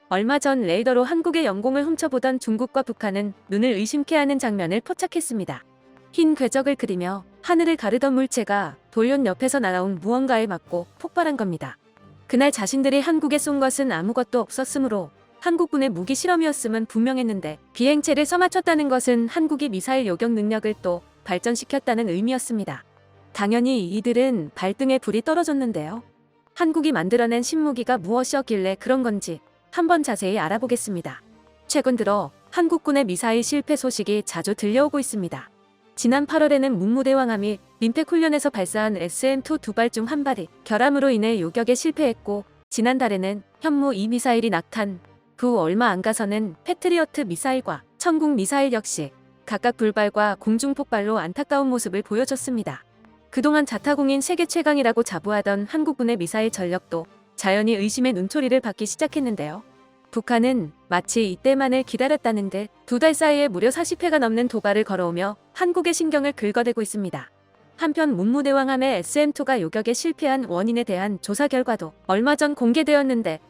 얼마 전 레이더로 한국의 영공을 훔쳐보던 중국과 북한은 눈을 의심케 하는 장면을 포착했습니다. 흰 궤적을 그리며 하늘을 가르던 물체가 돌연 옆에서 날아온 무언가에 맞고 폭발한 겁니다. 그날 자신들이 한국에 쏜 것은 아무것도 없었으므로 한국군의 무기 실험이었음은 분명했는데 비행체를 써맞췄다는 것은 한국이 미사일 요격 능력을 또 발전시켰다는 의미였습니다. 당연히 이들은 발등에 불이 떨어졌는데요. 한국이 만들어낸 신무기가 무엇이었길래 그런 건지 한번 자세히 알아보겠습니다. 최근 들어 한국군의 미사일 실패 소식이 자주 들려오고 있습니다. 지난 8월에는 문무대왕함이 민팩 훈련에서 발사한 SM-2 두 발 중 한 발이 결함으로 인해 요격에 실패했고, 지난달에는 현무-2 미사일이 낙탄 후 얼마 안 가서는 패트리어트 미사일과 천궁 미사일 역시 각각 불발과 공중폭발로 안타까운 모습을 보여줬습니다. 그동안 자타공인 세계 최강이라고 자부하던 한국군의 미사일 전력도 자연히 의심의 눈초리를 받기 시작했는데요. 북한은 마치 이때만을 기다렸다는 듯 두 달 사이에 무려 40회가 넘는 도발을 걸어오며 한국의 신경을 긁어대고 있습니다. 한편 문무대왕함의 SM-2가 요격에 실패한 원인에 대한 조사 결과도 얼마 전 공개되었는데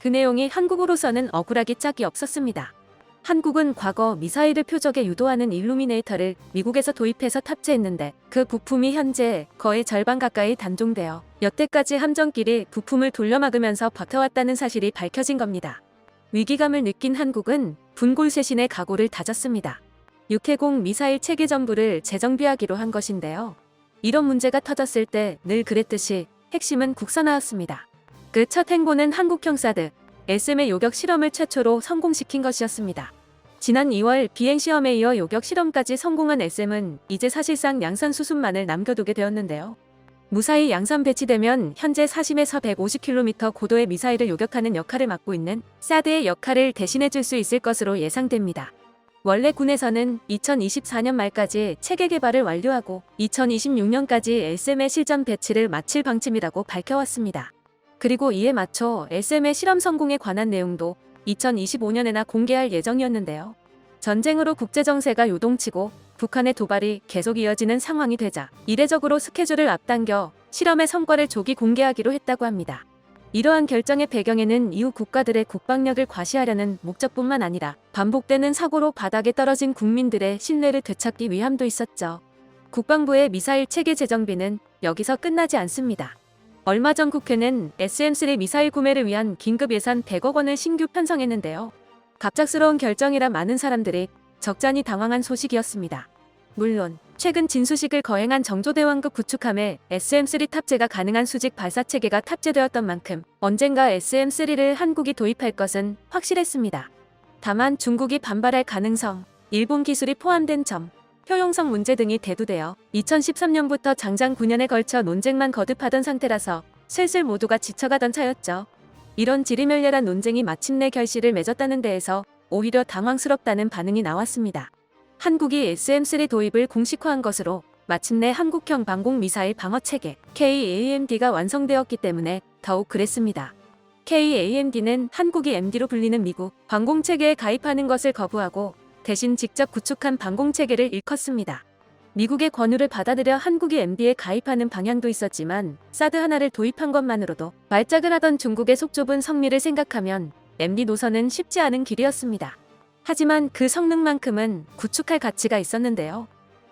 그 내용이 한국으로서는 억울하기 짝이 없었습니다. 한국은 과거 미사일을 표적에 유도하는 일루미네이터를 미국에서 도입해서 탑재했는데 그 부품이 현재 거의 절반 가까이 단종되어 여태까지 함정끼리 부품을 돌려막으면서 버텨왔다는 사실이 밝혀진 겁니다. 위기감을 느낀 한국은 분골쇄신의 각오를 다졌습니다. 육해공 미사일 체계 전부를 재정비하기로 한 것인데요. 이런 문제가 터졌을 때 늘 그랬듯이 핵심은 국산화였습니다. 그 첫 행보는 한국형 사드 SM의 요격 실험을 최초로 성공시킨 것이었습니다. 지난 2월 비행시험에 이어 요격 실험까지 성공한 SM은 이제 사실상 양산 수순만을 남겨두게 되었는데요. 무사히 양산 배치되면 현재 40에서 150km 고도의 미사일을 요격하는 역할을 맡고 있는 사드의 역할을 대신해줄 수 있을 것으로 예상됩니다. 원래 군에서는 2024년 말까지 체계 개발을 완료하고 2026년까지 SM의 실전 배치를 마칠 방침이라고 밝혀왔습니다. 그리고 이에 맞춰 SM의 실험 성공에 관한 내용도 2025년에나 공개할 예정이었는데요. 전쟁으로 국제정세가 요동치고 북한의 도발이 계속 이어지는 상황이 되자 이례적으로 스케줄을 앞당겨 실험의 성과를 조기 공개하기로 했다고 합니다. 이러한 결정의 배경에는 이후 국가들의 국방력을 과시하려는 목적뿐만 아니라 반복되는 사고로 바닥에 떨어진 국민들의 신뢰를 되찾기 위함도 있었죠. 국방부의 미사일 체계 재정비는 여기서 끝나지 않습니다. 얼마 전 국회는 SM-3 미사일 구매를 위한 긴급 예산 100억 원을 신규 편성했는데요. 갑작스러운 결정이라 많은 사람들이 적잖이 당황한 소식이었습니다. 물론 최근 진수식을 거행한 정조대왕급 구축함에 SM-3 탑재가 가능한 수직 발사체계가 탑재되었던 만큼 언젠가 SM-3를 한국이 도입할 것은 확실했습니다. 다만 중국이 반발할 가능성, 일본 기술이 포함된 점, 효용성 문제 등이 대두되어 2013년부터 장장 9년에 걸쳐 논쟁만 거듭하던 상태라서 슬슬 모두가 지쳐가던 차였죠. 이런 지리멸렬한 논쟁이 마침내 결실을 맺었다는 데에서 오히려 당황스럽다는 반응이 나왔습니다. 한국이 SM-3 도입을 공식화한 것으로 마침내 한국형 방공미사일 방어체계 KAMD가 완성되었기 때문에 더욱 그랬습니다. KAMD는 한국이 MD로 불리는 미국 방공체계에 가입하는 것을 거부하고 대신 직접 구축한 방공체계를 일컫습니다. 미국의 권유를 받아들여 한국이 MD에 가입하는 방향도 있었지만 사드 하나를 도입한 것만으로도 발작을 하던 중국의 속 좁은 성미를 생각하면 MD 노선은 쉽지 않은 길이었습니다. 하지만 그 성능만큼은 구축할 가치가 있었는데요.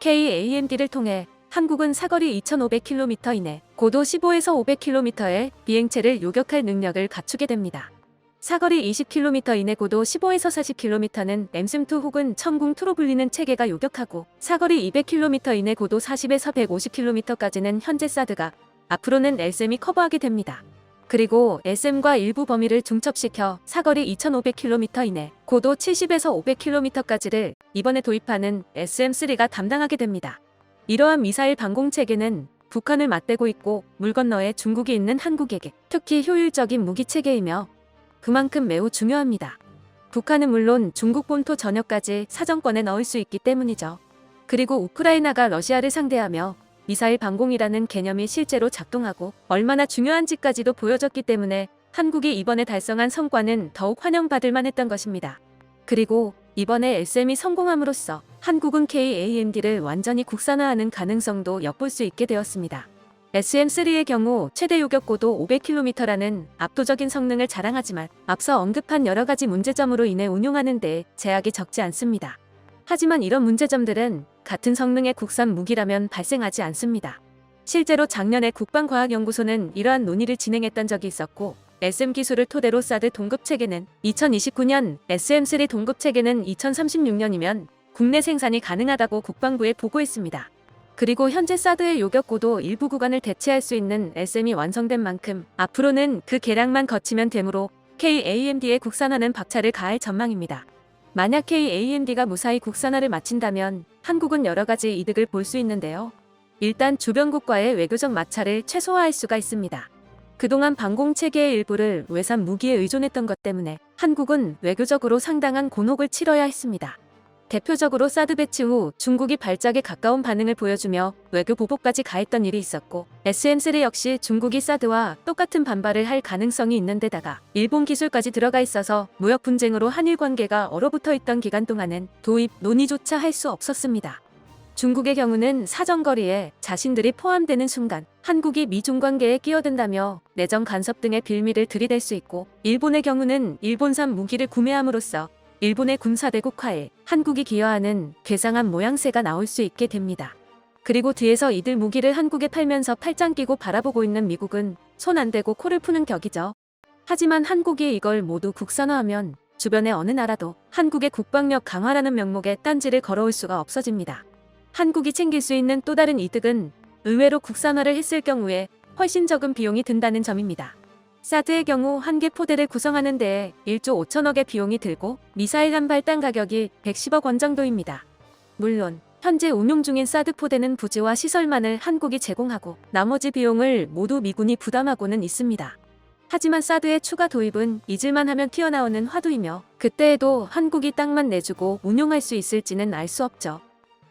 KAMD를 통해 한국은 사거리 2,500km 이내, 고도 15에서 500km의 비행체를 요격할 능력을 갖추게 됩니다. 사거리 20km 이내 고도 15에서 40km는 M-2 혹은 천궁2로 불리는 체계가 요격하고 사거리 200km 이내 고도 40에서 150km까지는 현재 사드가, 앞으로는 SM이 커버하게 됩니다. 그리고 SM과 일부 범위를 중첩시켜 사거리 2,500km 이내, 고도 70에서 500km까지를 이번에 도입하는 SM-3가 담당하게 됩니다. 이러한 미사일 방공체계는 북한을 맞대고 있고 물 건너에 중국이 있는 한국에게 특히 효율적인 무기체계이며 그만큼 매우 중요합니다. 북한은 물론 중국 본토 전역까지 사정권에 넣을 수 있기 때문이죠. 그리고 우크라이나가 러시아를 상대하며 미사일 방공이라는 개념이 실제로 작동하고 얼마나 중요한지까지도 보여줬기 때문에 한국이 이번에 달성한 성과는 더욱 환영받을 만했던 것입니다. 그리고 이번에 SM이 성공함으로써 한국은 KAMD를 완전히 국산화하는 가능성도 엿볼 수 있게 되었습니다. SM-3의 경우 최대 요격고도 500km라는 압도적인 성능을 자랑하지만 앞서 언급한 여러 가지 문제점으로 인해 운용하는 데 제약이 적지 않습니다. 하지만 이런 문제점들은 같은 성능의 국산 무기라면 발생하지 않습니다. 실제로 작년에 국방과학연구소는 이러한 논의를 진행했던 적이 있었고, SM 기술을 토대로 사드 동급체계는 2029년, SM3 동급체계는 2036년이면 국내 생산이 가능하다고 국방부에 보고했습니다. 그리고 현재 사드의 요격고도 일부 구간을 대체할 수 있는 SM이 완성된 만큼 앞으로는 그 개량만 거치면 되므로 KAMD의 국산화는 박차를 가할 전망입니다. 만약 KAMD가 무사히 국산화를 마친다면 한국은 여러 가지 이득을 볼 수 있는데요. 일단 주변국과의 외교적 마찰을 최소화할 수가 있습니다. 그동안 방공체계의 일부를 외산 무기에 의존했던 것 때문에 한국은 외교적으로 상당한 곤혹을 치러야 했습니다. 대표적으로 사드 배치 후 중국이 발작에 가까운 반응을 보여주며 외교 보복까지 가했던 일이 있었고, SM3 역시 중국이 사드와 똑같은 반발을 할 가능성이 있는 데다가 일본 기술까지 들어가 있어서 무역 분쟁으로 한일 관계가 얼어붙어 있던 기간 동안은 도입 논의조차 할 수 없었습니다. 중국의 경우는 사정거리에 자신들이 포함되는 순간 한국이 미중 관계에 끼어든다며 내정 간섭 등의 빌미를 들이댈 수 있고, 일본의 경우는 일본산 무기를 구매함으로써 일본의 군사대국화에 한국이 기여하는 괴상한 모양새가 나올 수 있게 됩니다. 그리고 뒤에서 이들 무기를 한국에 팔면서 팔짱 끼고 바라보고 있는 미국은 손 안 대고 코를 푸는 격이죠. 하지만 한국이 이걸 모두 국산화하면 주변의 어느 나라도 한국의 국방력 강화라는 명목에 딴지를 걸어올 수가 없어집니다. 한국이 챙길 수 있는 또 다른 이득은 의외로 국산화를 했을 경우에 훨씬 적은 비용이 든다는 점입니다. 사드의 경우 한 개 포대를 구성하는 데에 1조 5천억의 비용이 들고 미사일 한 발당 가격이 110억 원 정도입니다. 물론 현재 운용 중인 사드 포대는 부지와 시설만을 한국이 제공하고 나머지 비용을 모두 미군이 부담하고는 있습니다. 하지만 사드의 추가 도입은 잊을만 하면 튀어나오는 화두이며 그때에도 한국이 땅만 내주고 운용할 수 있을지는 알 수 없죠.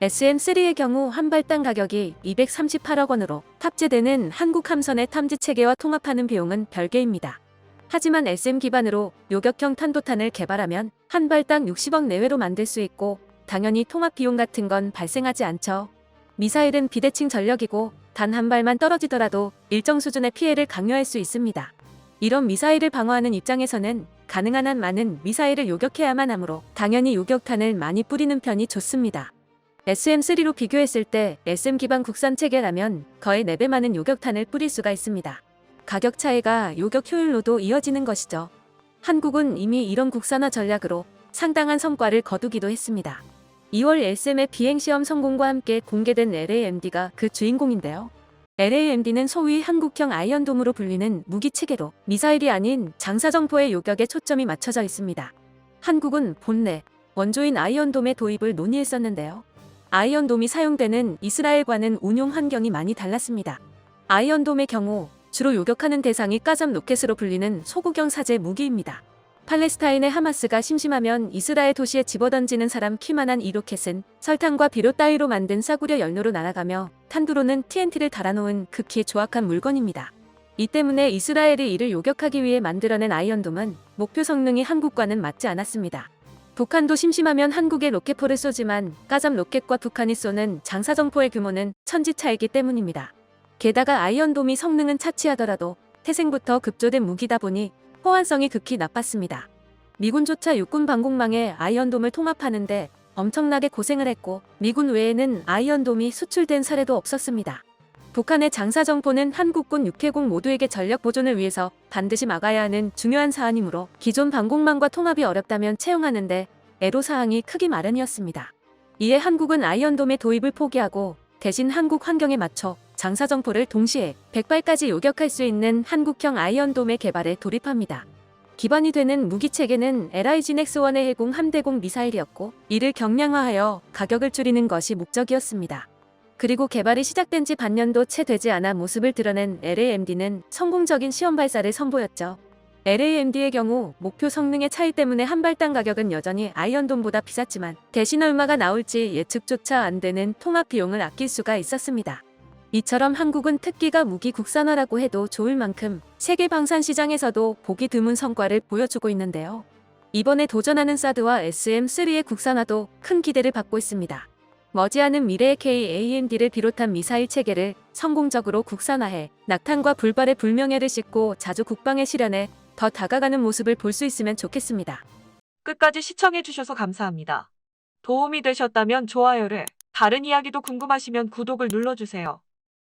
SM3의 경우 한 발당 가격이 238억 원으로 탑재되는 한국 함선의 탐지 체계와 통합하는 비용은 별개입니다. 하지만 SM 기반으로 요격형 탄도탄을 개발하면 한 발당 60억 내외로 만들 수 있고 당연히 통합 비용 같은 건 발생하지 않죠. 미사일은 비대칭 전력이고 단 한 발만 떨어지더라도 일정 수준의 피해를 강요할 수 있습니다. 이런 미사일을 방어하는 입장에서는 가능한 한 많은 미사일을 요격해야만 하므로 당연히 요격탄을 많이 뿌리는 편이 좋습니다. SM3로 비교했을 때 SM 기반 국산 체계라면 거의 4배 많은 요격탄을 뿌릴 수가 있습니다. 가격 차이가 요격 효율로도 이어지는 것이죠. 한국은 이미 이런 국산화 전략으로 상당한 성과를 거두기도 했습니다. 2월 SM의 비행시험 성공과 함께 공개된 LAMD가 그 주인공인데요. LAMD는 소위 한국형 아이언돔으로 불리는 무기체계로 미사일이 아닌 장사정포의 요격에 초점이 맞춰져 있습니다. 한국은 본래 원조인 아이언돔의 도입을 논의했었는데요. 아이언돔이 사용되는 이스라엘과는 운용 환경이 많이 달랐습니다. 아이언돔의 경우 주로 요격하는 대상이 까잠 로켓으로 불리는 소구경 사제 무기입니다. 팔레스타인의 하마스가 심심하면 이스라엘 도시에 집어던지는 사람 키만한 이 로켓은 설탕과 비료 따위로 만든 싸구려 연료로 날아가며 탄두로는 TNT를 달아놓은 극히 조악한 물건입니다. 이 때문에 이스라엘이 이를 요격하기 위해 만들어낸 아이언돔은 목표 성능이 한국과는 맞지 않았습니다. 북한도 심심하면 한국에 로켓포를 쏘지만 까잠 로켓과 북한이 쏘는 장사정포의 규모는 천지차이기 때문입니다. 게다가 아이언돔이 성능은 차치하더라도 태생부터 급조된 무기다 보니 호환성이 극히 나빴습니다. 미군조차 육군 방공망에 아이언돔을 통합하는데 엄청나게 고생을 했고 미군 외에는 아이언돔이 수출된 사례도 없었습니다. 북한의 장사정포는 한국군 육해공 모두에게 전력 보존을 위해서 반드시 막아야 하는 중요한 사안이므로 기존 방공망과 통합이 어렵다면 채용하는데 애로사항이 크기 마련이었습니다. 이에 한국은 아이언돔의 도입을 포기하고 대신 한국 환경에 맞춰 장사정포를 동시에 100발까지 요격할 수 있는 한국형 아이언돔의 개발에 돌입합니다. 기반이 되는 무기체계는 LIG 넥스1의 해공 함대공 미사일이었고 이를 경량화하여 가격을 줄이는 것이 목적이었습니다. 그리고 개발이 시작된 지 반년도 채 되지 않아 모습을 드러낸 LAMD는 성공적인 시험 발사를 선보였죠. LAMD의 경우 목표 성능의 차이 때문에 한 발당 가격은 여전히 아이언돔보다 비쌌지만 대신 얼마가 나올지 예측조차 안 되는 통합 비용을 아낄 수가 있었습니다. 이처럼 한국은 특기가 무기 국산화라고 해도 좋을 만큼 세계 방산 시장에서도 보기 드문 성과를 보여주고 있는데요. 이번에 도전하는 사드와 SM3의 국산화도 큰 기대를 받고 있습니다. 머지않은 미래의 KAMD를 비롯한 미사일 체계를 성공적으로 국산화해 낙탄과 불발의 불명예를 씻고 자주 국방의 실현에 더 다가가는 모습을 볼 수 있으면 좋겠습니다. 끝까지 시청해주셔서 감사합니다. 도움이 되셨다면 좋아요를, 다른 이야기도 궁금하시면 구독을 눌러주세요.